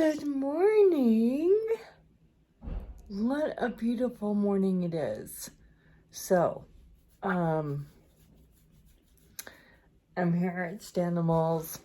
Good morning. What a beautiful morning it is. So, I'm here at Standimals.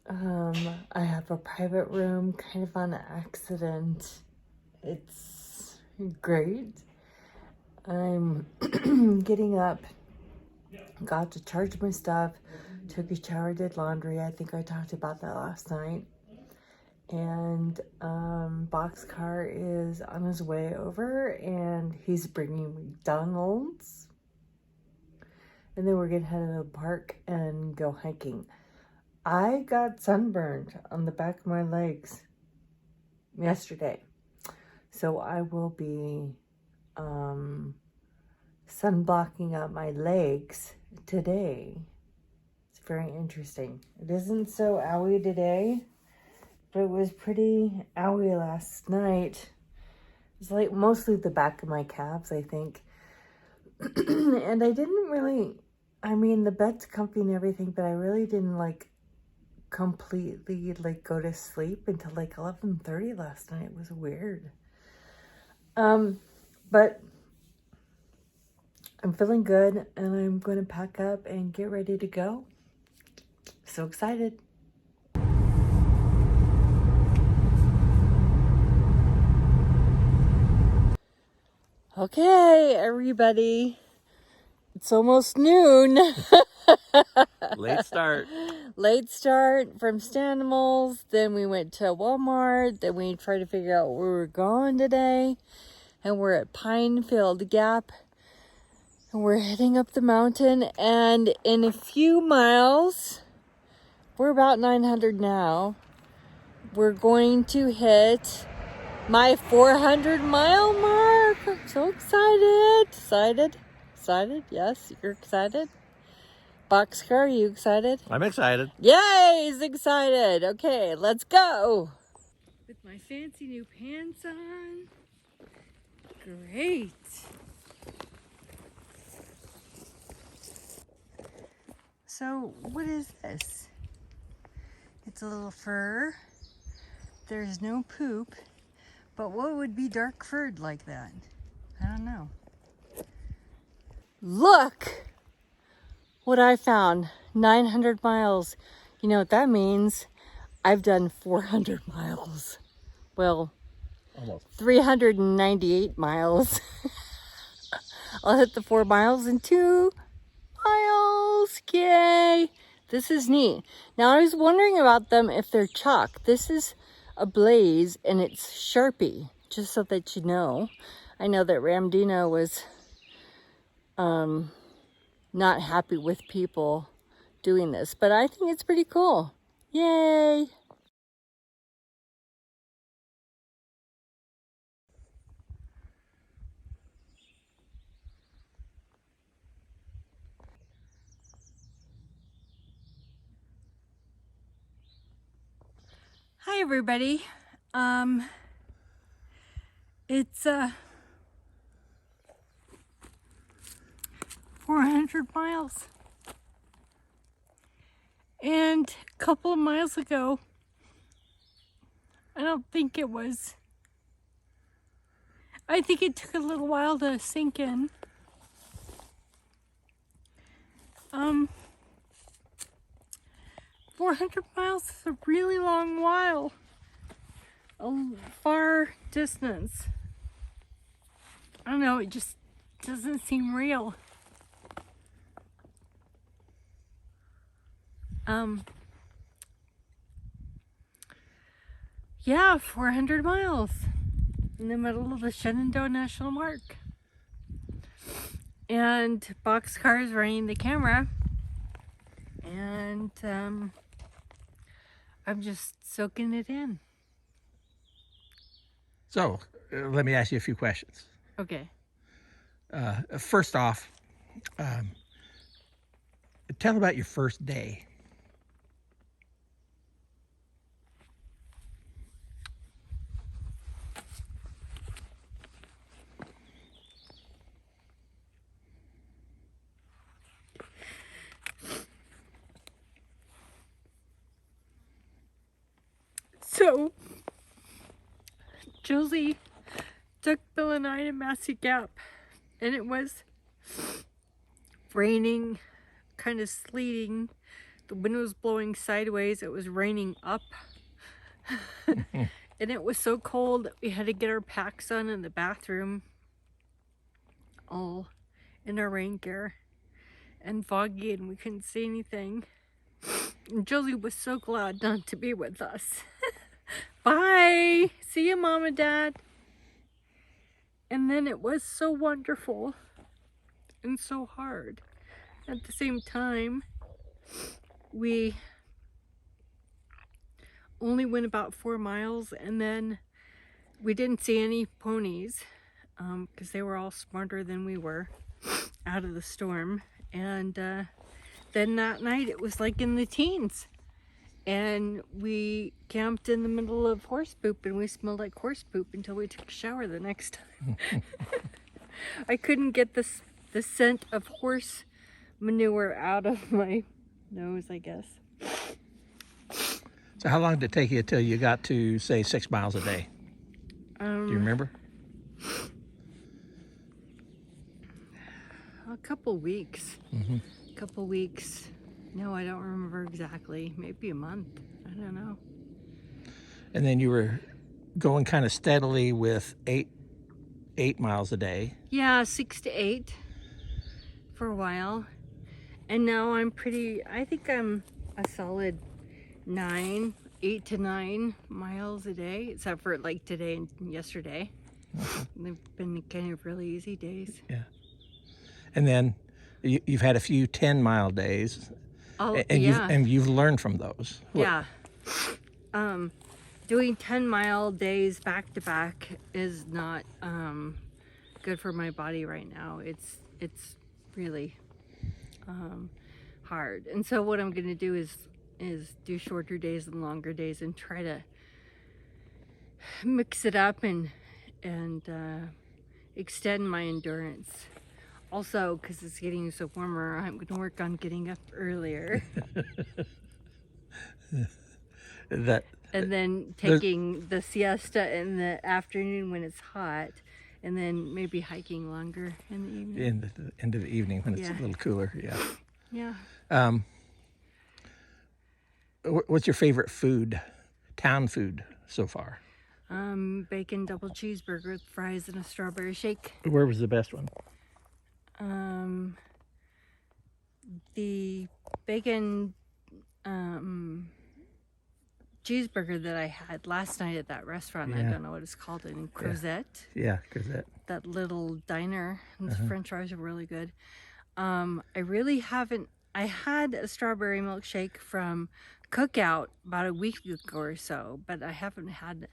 I have a private room, kind of on accident. It's great. I'm getting up, got to charge my stuff, took a shower, did laundry. I think I talked about that last night. And Boxcar is on his way over and he's bringing McDonald's. And then we're gonna head to the park and go hiking. I got sunburned on the back of my legs yesterday. So I will be sunblocking up my legs today. It's very interesting. It isn't so owie today. But it was pretty owie last night. It's like mostly the back of my calves, I think. And I didn't really, the bed's comfy and everything, but I really didn't completely go to sleep until 11:30 last night. It was weird. But I'm feeling good and I'm going to pack up and get ready to go. So excited. Okay, everybody. It's almost noon. Late start. Late start from Standimals. Then we went to Walmart. Then we tried to figure out where we were going today. And we're at Pinefield Gap. And we're heading up the mountain. And in a few miles, we're about 900 now. We're going to hit my 400-mile mark. I'm so excited. Excited? Yes, you're excited? Boxcar, are you excited? I'm excited. Yay, he's excited. Okay, let's go. With my fancy new pants on. Great. So, what is this? It's a little fur. There's no poop. But what would be dark furred like that? I don't know. Look what I found. 900 miles. You know what that means? I've done 400 miles. Well, almost 398 miles. I'll hit the 4 miles in 2 miles. Yay! This is neat. Now I was wondering about them if they're chalk. This is a Blaze and it's Sharpie, just so that you know. I know that Ramdina was not happy with people doing this, but I think it's pretty cool. Yay! Hi everybody. It's 400 miles. And a couple of miles ago, I think it took a little while to sink in. 400 miles is a really long while. A far distance. I don't know, it just doesn't seem real. Yeah, 400 miles in the middle of the Shenandoah National Park. And Boxcar is running the camera. And I'm just soaking it in. So, let me ask you a few questions. Okay. First off, tell about your first day. So So Josie took Bill and I to Massey Gap, and it was raining, kind of sleeting. The wind was blowing sideways. It was raining up. And it was so cold that we had to get our packs on in the bathroom, all in our rain gear, and foggy, and we couldn't see anything. And Josie was so glad not to be with us. Bye! See you, Mom and Dad. And then it was so wonderful and so hard. At the same time, we only went about 4 miles, and then we didn't see any ponies because they were all smarter than we were out of the storm. And then that night it was like in the teens, and we camped in the middle of horse poop, and we smelled like horse poop until we took a shower the next time. I couldn't get the scent of horse manure out of my nose, I guess. So how long did it take you till you got to, say, 6 miles a day? Do you remember? A couple weeks. Mm-hmm. A couple weeks. No, I don't remember exactly. Maybe a month. I don't know. And then you were going kind of steadily with 8 miles a day. Yeah, 6 to 8 for a while. And now I think I'm a solid 8 to 9 miles a day, except for like today and yesterday. They've been kind of really easy days. Yeah. And then you've had a few 10-mile days. Oh, and yeah. you've learned from those. Yeah. Doing 10-mile days back to back is not good for my body right now. It's really hard. And so what I'm going to do is do shorter days and longer days and try to mix it up and extend my endurance. Also, because it's getting so warmer, I'm going to work on getting up earlier. And then taking the siesta in the afternoon when it's hot, and then maybe hiking longer in the evening. Into the evening when it's a little cooler, yeah. Yeah. What's your favorite food, town food so far? Bacon double cheeseburger with fries and a strawberry shake. Where was the best one? The bacon cheeseburger that I had last night at that restaurant, Yeah. I don't know what it's called, in Crozet. Yeah, Crozet. That little diner, and the french fries are really good. I really haven't, I had a strawberry milkshake from Cookout about a week ago or so, but I haven't had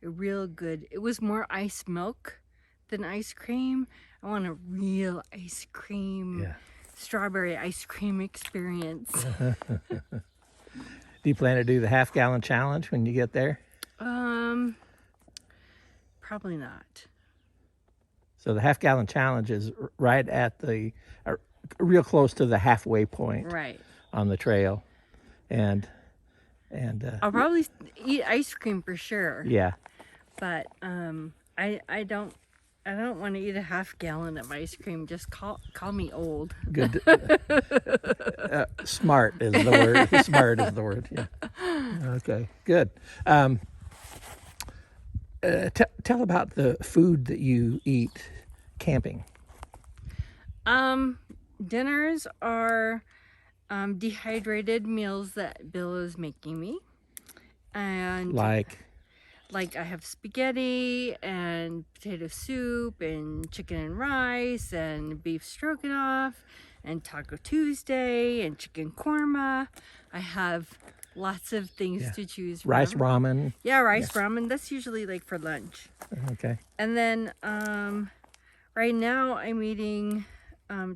a real good, it was more ice milk than ice cream. I want a real ice cream, strawberry ice cream experience. Do you plan to do the half-gallon challenge when you get there? Probably not. So the half-gallon challenge is right at real close to the halfway point, Right. on the trail, and I'll probably eat ice cream for sure. yeah, But I don't want to eat a half gallon of ice cream. Just call me old. good. Smart is the word. Smart is the word. Yeah. Okay. Good. Tell about the food that you eat camping. Dinners are dehydrated meals that Bill is making me, and Like I have spaghetti and potato soup and chicken and rice and beef stroganoff and Taco Tuesday and chicken korma. I have lots of things to choose from. rice ramen. Yeah, rice ramen. That's usually like for lunch. Okay. And then right now I'm eating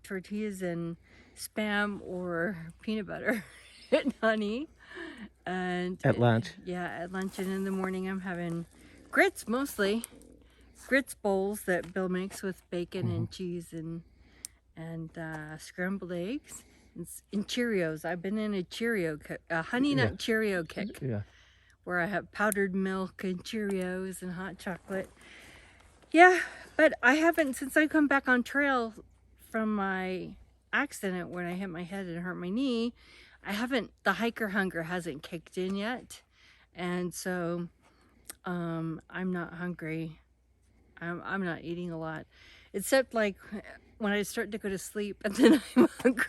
tortillas and Spam or peanut butter and honey. And At lunch? Yeah, at lunch. And in the morning I'm having grits mostly. Grits bowls that Bill makes with bacon and cheese and scrambled eggs and Cheerios. I've been in a Cheerio kick, a honey nut Cheerio kick. Yeah. where I have powdered milk and Cheerios and hot chocolate. Yeah, but I haven't, since I come back on trail from my accident when I hit my head and hurt my knee, the hiker hunger hasn't kicked in yet. And so I'm not hungry. I'm not eating a lot, except like when I start to go to sleep and then I'm hungry.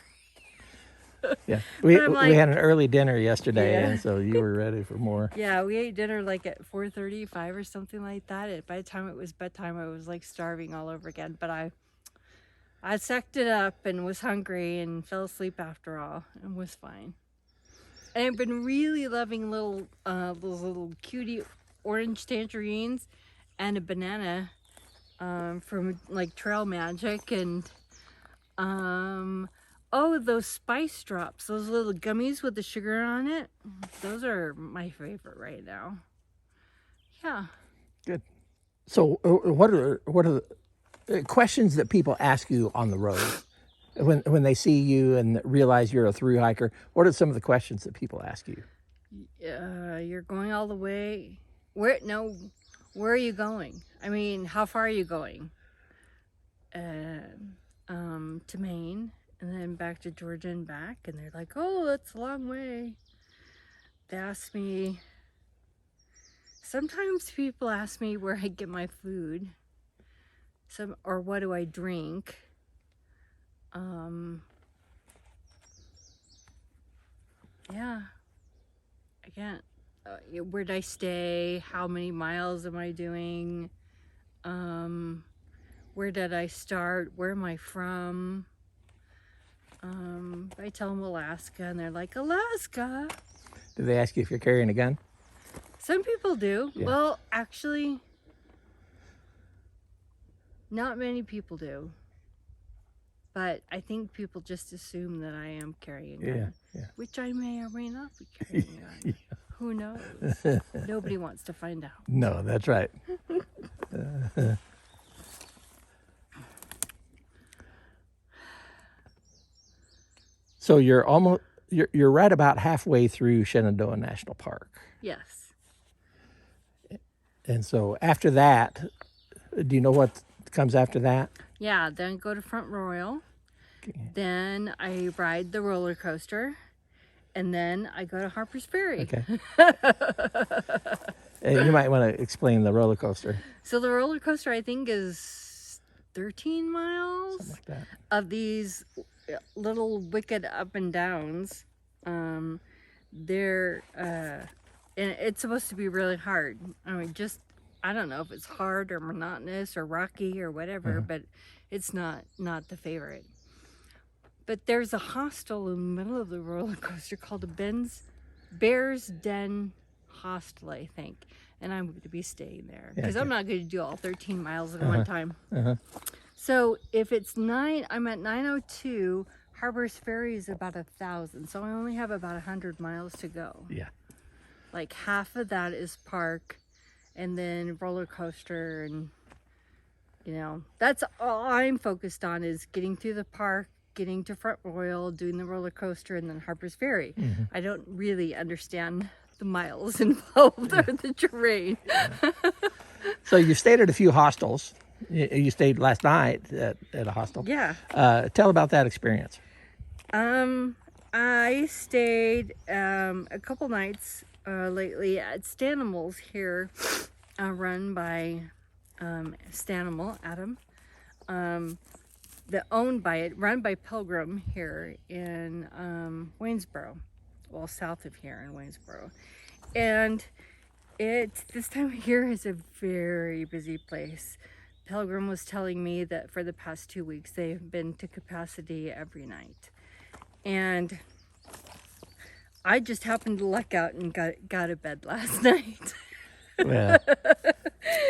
Yeah, we like, had an early dinner yesterday, Yeah. and so you were ready for more. Yeah, we ate dinner like at 4:35 or something like that. And by the time it was bedtime, I was like starving all over again. But I sucked it up and was hungry and fell asleep after all and was fine. And I've been really loving those little cutie orange tangerines and a banana from like Trail Magic, and oh, those spice drops, those little gummies with the sugar on it. Those are my favorite right now. Yeah. Good. So, what are the questions that people ask you on the road when they see you and realize you're a thru hiker? What are some of the questions that people ask you? You're going all the way. Where are you going? I mean, how far are you going? To Maine and then back to Georgia and back, and they're like, oh, that's a long way. They ask me, sometimes people ask me where I get my food, or what do I drink. Yeah, I can't. Where did I stay? How many miles am I doing? Where did I start? Where am I from? I tell them Alaska, and they're like, Alaska? Do they ask you if you're carrying a gun? Some people do. Yeah. Well, actually, not many people do. But I think people just assume that I am carrying a gun, which I may or may not be carrying a gun. Who knows? Nobody wants to find out. No, that's right. So you're right about halfway through Shenandoah National Park. Yes. And so after that, do you know what comes after that? Yeah, then go to Front Royal. Okay. Then I ride the roller coaster. And then I go to Harper's Ferry. Okay. And you might want to explain the roller coaster. So the roller coaster, I think, is 13 miles. Something like that. Of these little wicked up and downs. They're and it's supposed to be really hard. I mean, I don't know if it's hard or monotonous or rocky or whatever, but it's not the favorite. But there's a hostel in the middle of the roller coaster called the Bear's Den Hostel, I think. And I'm going to be staying there because I'm not going to do all 13 miles at one time. So if it's I'm at 902, Harper's Ferry is about 1,000. So I only have about 100 miles to go. Yeah. Like half of that is park and then roller coaster. And, that's all I'm focused on is getting through the park, getting to Front Royal, doing the roller coaster, and then Harper's Ferry. I don't really understand the miles involved or the terrain. So you stayed at a few hostels. You stayed last night at a hostel. Yeah. Tell about that experience. I stayed a couple nights lately at Stanimals here, run by Stanimal, Adam. Run by Pilgrim here in Waynesboro, well, south of here in Waynesboro. And this time of year is a very busy place. Pilgrim was telling me that for the past 2 weeks, they've been to capacity every night. And I just happened to luck out and got to bed last night. Well,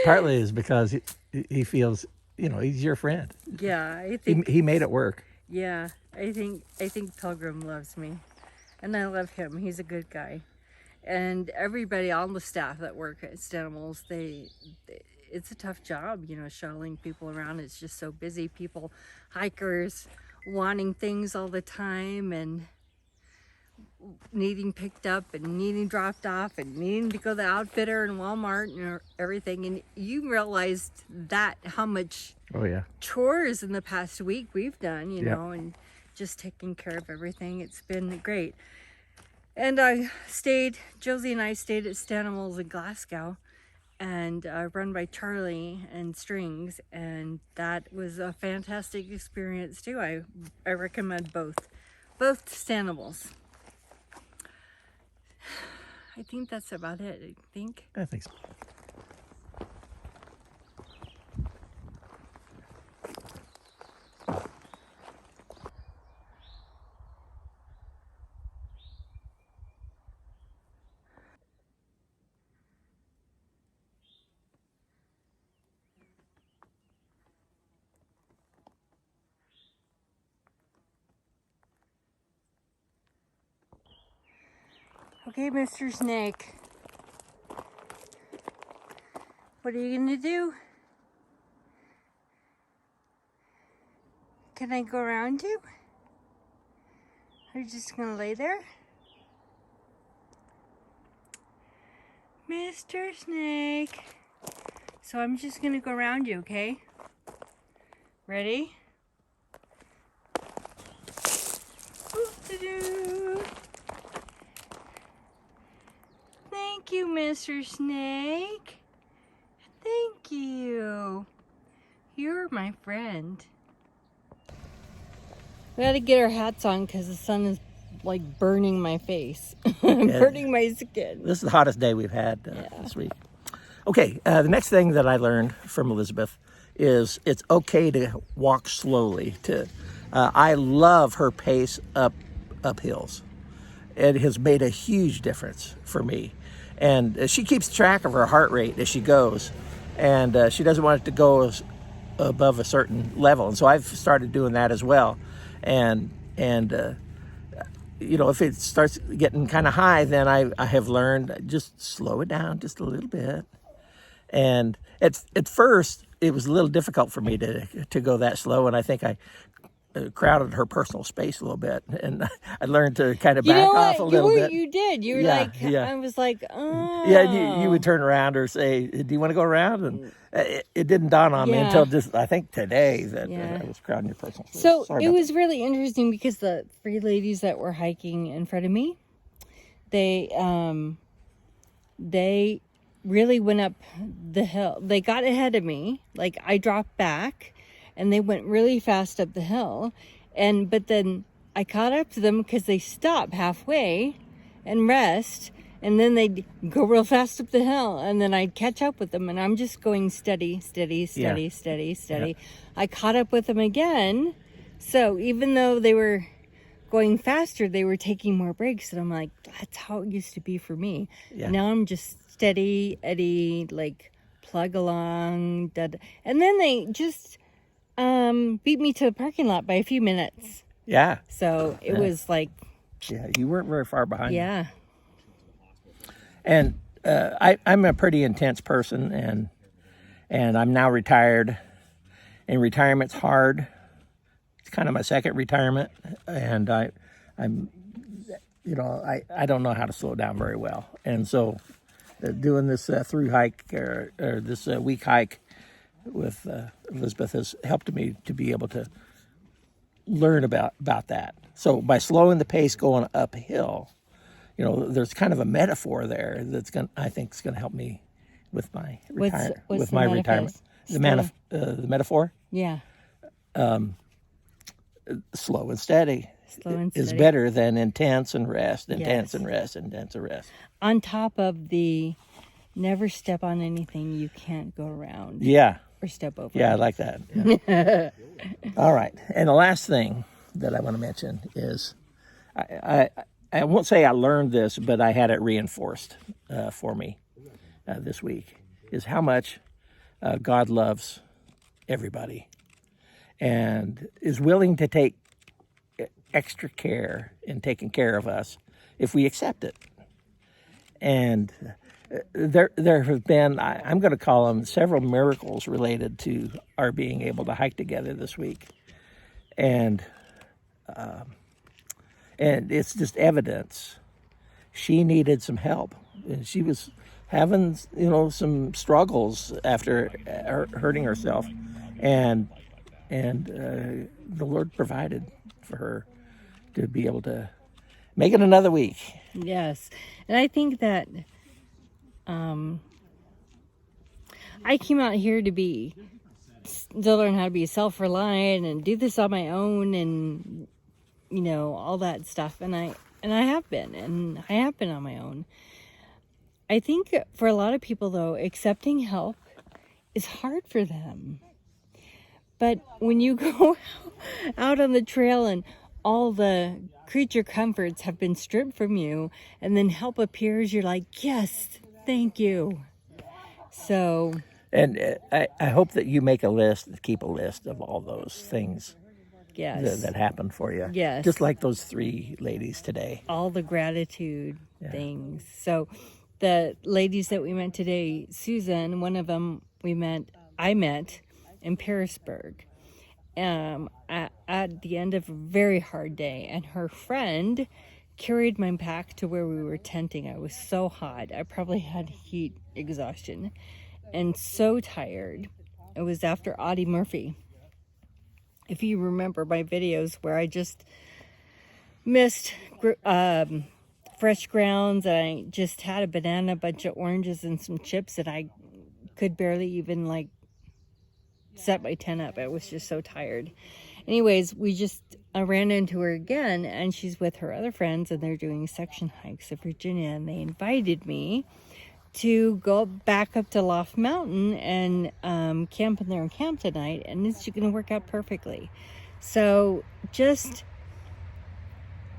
partly is because he feels, he's your friend. Yeah, I think he made it work. Yeah, I think Pilgrim loves me, and I love him. He's a good guy, and everybody, all the staff that work at Stanimals, it's a tough job, shuttling people around. It's just so busy. People, hikers, wanting things all the time, and needing picked up and needing dropped off and needing to go to the outfitter and Walmart and everything. And you realized that how much Oh yeah. chores in the past week we've done, you Yep. know, and just taking care of everything. It's been great. And Josie and I stayed at Stanimals in Glasgow, and run by Charlie and Strings, and that was a fantastic experience too. I recommend both Stanimals. I think that's about it. I think. I think so. Okay, Mr. Snake. What are you gonna do? Can I go around you? Are you just gonna lay there? Mr. Snake. So I'm just gonna go around you, okay? Ready? Oop-de-doo. Thank you, Mr. Snake. Thank you. You're my friend. We gotta get our hats on because the sun is like burning my face, burning my skin. This is the hottest day we've had this week. Okay, the next thing that I learned from Elizabeth is it's okay to walk slowly. I love her pace up hills. It has made a huge difference for me. And she keeps track of her heart rate as she goes, and she doesn't want it to go above a certain level. And so I've started doing that as well. And you know, if it starts getting kind of high, then I have learned just slow it down just a little bit. And at first, it was a little difficult for me to go that slow, and I think I crowded her personal space a little bit, and I learned to kind of back off a little bit. You did. You were I was like, oh. Yeah, you would turn around or say, do you want to go around? And it didn't dawn on me until just, I think today that I was crowding your personal space. So it was really interesting because the three ladies that were hiking in front of me, they really went up the hill. They got ahead of me. Like I dropped back and they went really fast up the hill. But then I caught up to them because they stop halfway and rest. And then they'd go real fast up the hill. And then I'd catch up with them. And I'm just going steady. Yeah. I caught up with them again. So even though they were going faster, they were taking more breaks. And I'm like, that's how it used to be for me. Yeah. Now I'm just steady, Eddie, like plug along. Da, da. And then they just beat me to the parking lot by a few minutes. Yeah. So it was like... Yeah, you weren't very far behind. Yeah. And I'm a pretty intense person, and I'm now retired. And retirement's hard. It's kind of my second retirement, and I'm I don't know how to slow down very well. And so doing this through hike or this week hike with Elizabeth has helped me to be able to learn about that. So by slowing the pace going uphill, you know, there's kind of a metaphor there that's I think is going to help me with my retirement. The metaphor? Yeah. Slow and steady. Is better than intense and rest, intense and rest. On top of the never step on anything you can't go around. Yeah. Or step over. Yeah, I like that. Yeah. All right. And the last thing that I want to mention is I won't say I learned this, but I had it reinforced for me this week, is how much God loves everybody and is willing to take extra care in taking care of us if we accept it. And there have been, I'm going to call them, several miracles related to our being able to hike together this week. And And it's just evidence. She needed some help. And she was having, some struggles after hurting herself. And the Lord provided for her to be able to make it another week. Yes. And I think that I came out here to learn how to be self-reliant and do this on my own and, all that stuff. And I have been on my own. I think for a lot of people, though, accepting help is hard for them. But when you go out on the trail and all the creature comforts have been stripped from you and then help appears, you're like, yes, thank you. So... And I hope that you make a list, keep a list of all those things that happened for you. Yes. Just like those 3 ladies today. All the gratitude things. So the ladies that we met today, Susan, one of them I met in Pearisburg at the end of a very hard day. And her friend carried my pack to where we were tenting. I was so hot. I probably had heat exhaustion. And so tired. It was after Audie Murphy. If you remember my videos where I just missed fresh grounds, and I just had a banana, a bunch of oranges, and some chips that I could barely even set my tent up. I was just so tired. Anyways, I ran into her again, and she's with her other friends, and they're doing section hikes of Virginia, and they invited me to go back up to Loft Mountain and camp in there and camp tonight, and it's going to work out perfectly. So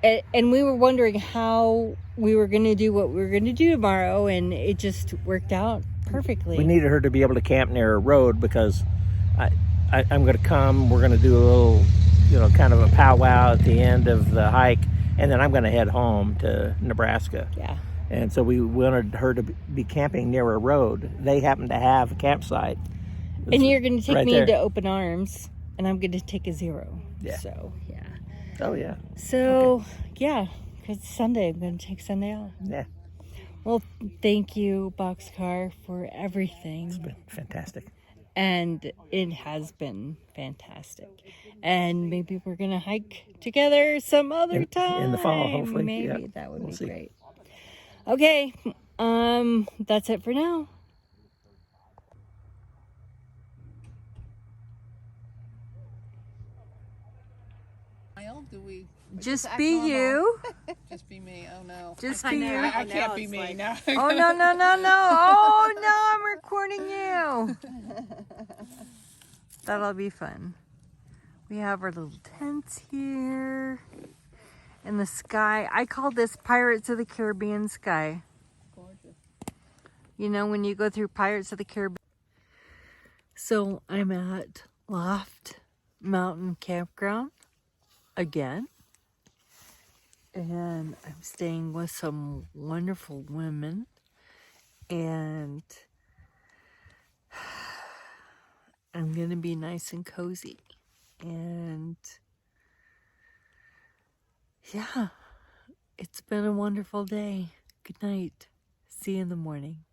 and we were wondering how we were going to do what we were going to do tomorrow, and it just worked out perfectly. We needed her to be able to camp near a road because I'm going to come. We're going to do a little, kind of a powwow at the end of the hike, and then I'm going to head home to Nebraska. Yeah. And so we wanted her to be camping near a road. They happen to have a campsite. And you're going to take me there. into open arms, and I'm going to take a 0. Yeah. So, yeah. Oh, yeah. So, yeah, because it's Sunday. I'm going to take Sunday off. Yeah. Well, thank you, Boxcar, for everything. It's been fantastic. And it has been fantastic. And maybe we're going to hike together some other time. In the fall, hopefully. Maybe that would be great. Okay, that's it for now. Do we just be you? Just be me. Oh no. Just be you. I can't be me now. Oh no. Oh no, I'm recording you. That'll be fun. We have our little tents here. In the sky. I call this Pirates of the Caribbean sky. Gorgeous. When you go through Pirates of the Caribbean. So I'm at Loft Mountain Campground again. And I'm staying with some wonderful women. And I'm going to be nice and cozy. And yeah, it's been a wonderful day. Good night. See you in the morning.